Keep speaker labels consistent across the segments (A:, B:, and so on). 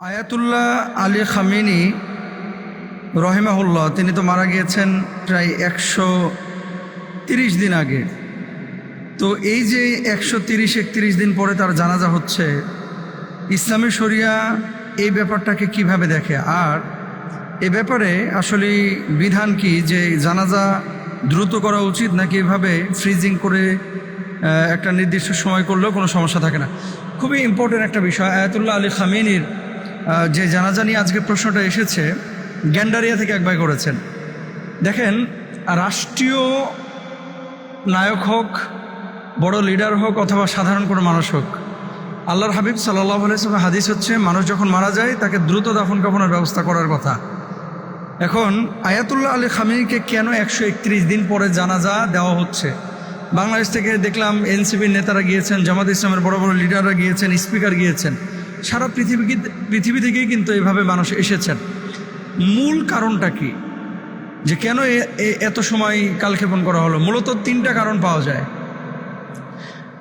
A: Ayatollah Ali Khamenei রহিমাহুল্লাহ তিনি তো মারা গিয়েছেন প্রায় 130 দিন আগে। তো এই যে 130-31 দিন পরে তার জানাজা হচ্ছে, ইসলামী শরিয়া এই ব্যাপারটাকে কিভাবে দেখে, আর এ ব্যাপারে আসলে বিধান কি, যে জানাজা দ্রুত করা উচিত নাকি এভাবে ফ্রিজিং করে একটা নির্দিষ্ট সময় করলেও কোনো সমস্যা থাকে না। খুবই ইম্পর্টেন্ট একটা বিষয়। আয়াতুল্লাহ আলী খামেনির যে জানাজা নিয়ে আজকে প্রশ্নটা এসেছে, গ্যান্ডারিয়া থেকে এক ভাই করেছেন। দেখেন, রাষ্ট্রীয় নায়ক হোক, বড় লিডার হোক, অথবা সাধারণ কোনো মানুষ হোক, আল্লাহর হাবিব সাল্লাল্লাহু আলাইহি ওয়াসাল্লাম হাদিস হচ্ছে মানুষ যখন মারা যায় তাকে দ্রুত দাফন কাফনের ব্যবস্থা করার কথা। এখন আয়াতুল্লাহ আলী খামেনিকে কেন 131 দিন পরে জানাজা দেওয়া হচ্ছে? বাংলাদেশ থেকে দেখলাম এনসিপির নেতারা গিয়েছেন, জামাত ইসলামের বড় বড় লিডাররা গিয়েছেন, স্পিকার গিয়েছেন, সারা পৃথিবী থেকেই কিন্তু এভাবে মানুষ এসেছেন। মূল কারণটা কি, যে কেন এত সময় কালক্ষেপণ করা হলো? মূলত 3টা কারণ পাওয়া যায়।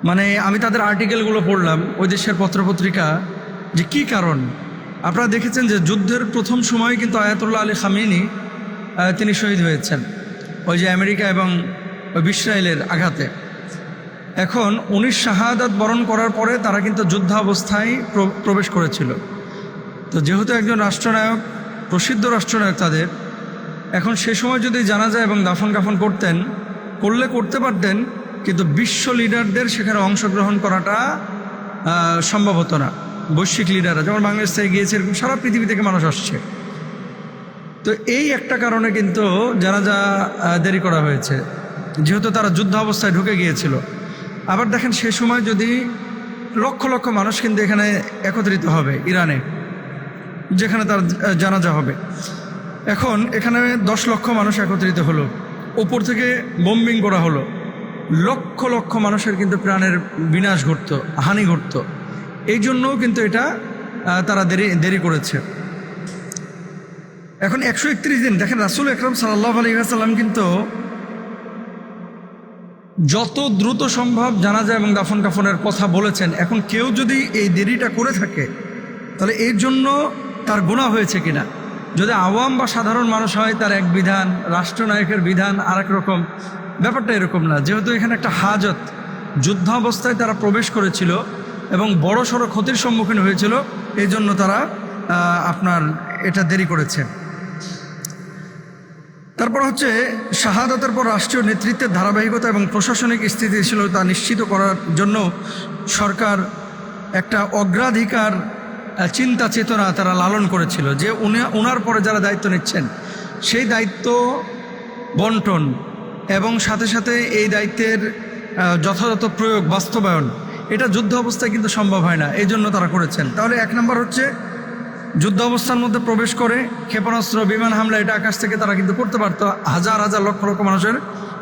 A: মানে আমি তাদের আর্টিকেলগুলো পড়লাম, ওই দেশের পত্রপত্রিকা, যে কি কারণ। আপনারা দেখেছেন যে যুদ্ধের প্রথম সময় কিন্তু আয়াতুল্লাহ আলী খামেনি তিনি শহীদ হয়েছেন ওই যে আমেরিকা এবং ইসরায়েলের আঘাতে। এখন 19 শাহাদাত বরণ করার পরে তারা কিন্তু যুদ্ধাবস্থায় প্রবেশ করেছিল। তো যেহেতু একজন রাষ্ট্রনায়ক, প্রসিদ্ধ রাষ্ট্রনায়ক তাদের, এখন সে সময় যদি জানাজা এবং দাফন কাফন করতে পারতেন, কিন্তু বিশ্ব লিডারদের সেখানে অংশগ্রহণ করাটা সম্ভব হতো না। বৈশ্বিক লিডাররা যেমন বাংলাদেশ থেকে গিয়েছে, এরকম সারা পৃথিবী থেকে মানুষ আসছে। তো এই একটা কারণে কিন্তু জানাজা দেরি করা হয়েছে, যেহেতু তারা যুদ্ধ অবস্থায় ঢুকে গিয়েছিল। আবার দেখেন, সে সময় যদি লক্ষ লক্ষ মানুষ কিন্তু এখানে একত্রিত হবে ইরানে, যেখানে তার জানাজা হবে। এখন এখানে 10 লক্ষ মানুষ একত্রিত হলো, উপর থেকে বোম্বিং করা হলো, লক্ষ লক্ষ মানুষের কিন্তু প্রাণের বিনাশ ঘটতো, হানি ঘটতো। এই জন্যও কিন্তু এটা তারা দেরি করেছে। এখন 131 দিন, দেখেন রাসূল আকরাম সাল্লাল্লাহু আলাইহি ওয়াসাল্লাম কিন্তু যত দ্রুত সম্ভব জানাজা এবং দাফন কাফনের কথা বলেছেন। এখন কেউ যদি এই দেরিটা করে থাকে, তাহলে এর জন্য তার গুনাহ হয়েছে কিনা। যদি আওয়াম বা সাধারণ মানুষ হয়, তার এক বিধান, রাষ্ট্রনায়কের বিধান আরেক রকম। ব্যাপারটা এরকম না। যেহেতু এখানে একটা হাজত, যুদ্ধ অবস্থায় তারা প্রবেশ করেছিল এবং বড় সড়ো ক্ষতির সম্মুখীন হয়েছিল, এই জন্য তারা আপনার এটা দেরি করেছে। তারপর হচ্ছে শাহাদাতের পর রাষ্ট্রীয় নেতৃত্বের ধারাবাহিকতা এবং প্রশাসনিক স্থিতিশীলতা নিশ্চিত করার জন্য সরকার একটা অগ্রাধিকার চিন্তা চেতনা তারা লালন করেছিল, যে ওনার পরে যারা দায়িত্ব নিচ্ছেন সেই দায়িত্ব বন্টন এবং সাথে সাথে এই দায়িত্বের যথাযথ প্রয়োগ, বাস্তবায়ন, এটা যুদ্ধ অবস্থায় কিন্তু সম্ভব হয় না। এই জন্য তারা করেছেন। তাহলে 1 নম্বর হচ্ছে যুদ্ধ অবস্থার মধ্যে প্রবেশ করে ক্ষেপণাস্ত্র, বিমান হামলা, এটা আকাশ থেকে তারা কিন্তু করতে পারত, হাজার হাজার লক্ষ লক্ষ মানুষের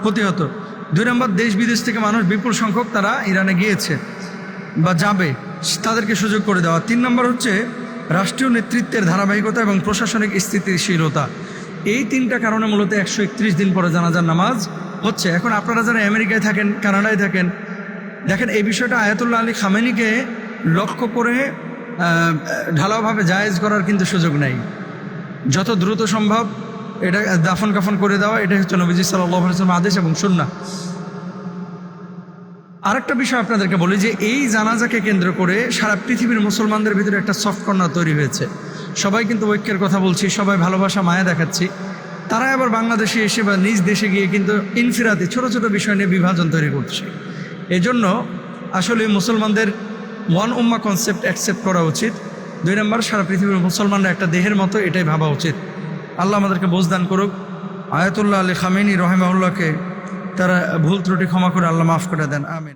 A: ক্ষতি হতো। 2 নম্বর, দেশ বিদেশ থেকে মানুষ বিপুল সংখ্যক তারা ইরানে গিয়েছে বা যাবে, তাদেরকে সুযোগ করে দেওয়া। 3 নম্বর হচ্ছে রাষ্ট্রীয় নেতৃত্বের ধারাবাহিকতা এবং প্রশাসনিক স্থিতিশীলতা। এই 3টা কারণে মূলত 131 দিন পরে জানাজার নামাজ হচ্ছে। এখন আপনারা যারা আমেরিকায় থাকেন, কানাডায় থাকেন, দেখেন এই বিষয়টা আয়াতুল্লাহ আলী খামেনিকে লক্ষ্য করে ঢালাওভাবে জায়েজ করার কিন্তু সুযোগ নাই। যত দ্রুত সম্ভব এটা দাফন কাফন করে দেওয়া, এটাই হচ্ছে নবীজি সাল্লাল্লাহু আলাইহি ওয়াসাল্লামের আদেশ এবং সুন্নাহ। আরেকটা বিষয় আপনাদেরকে বলি, যে এই জানাজাকে কেন্দ্র করে সারা পৃথিবীর মুসলমানদের ভিতরে একটা সফট কর্নার তৈরি হয়েছে। সবাই কিন্তু ঐক্যের কথা বলছি, সবাই ভালোবাসা মায়া দেখাচ্ছি। তারা আবার বাংলাদেশে এসে বা নিজ দেশে গিয়ে কিন্তু ইনফিরাতি ছোট ছোট বিষয় নিয়ে বিভাজন তৈরি করছে। এজন্য আসলে মুসলমানদের ওয়ান উম্মাহ কনসেপ্ট অ্যাকসেপ্ট করা উচিত। 2 নম্বর, সারা পৃথিবীর মুসলমানরা একটা দেহের মতো, এটাই ভাবা উচিত। আল্লাহ আমাদেরকে বোঝদান করুক। আয়াতুল্লাহ আলী খামেনি রহিমাহুল্লাহকে তারা ভুল ত্রুটি ক্ষমা করে আল্লাহ মাফ করে দেন, আমিন।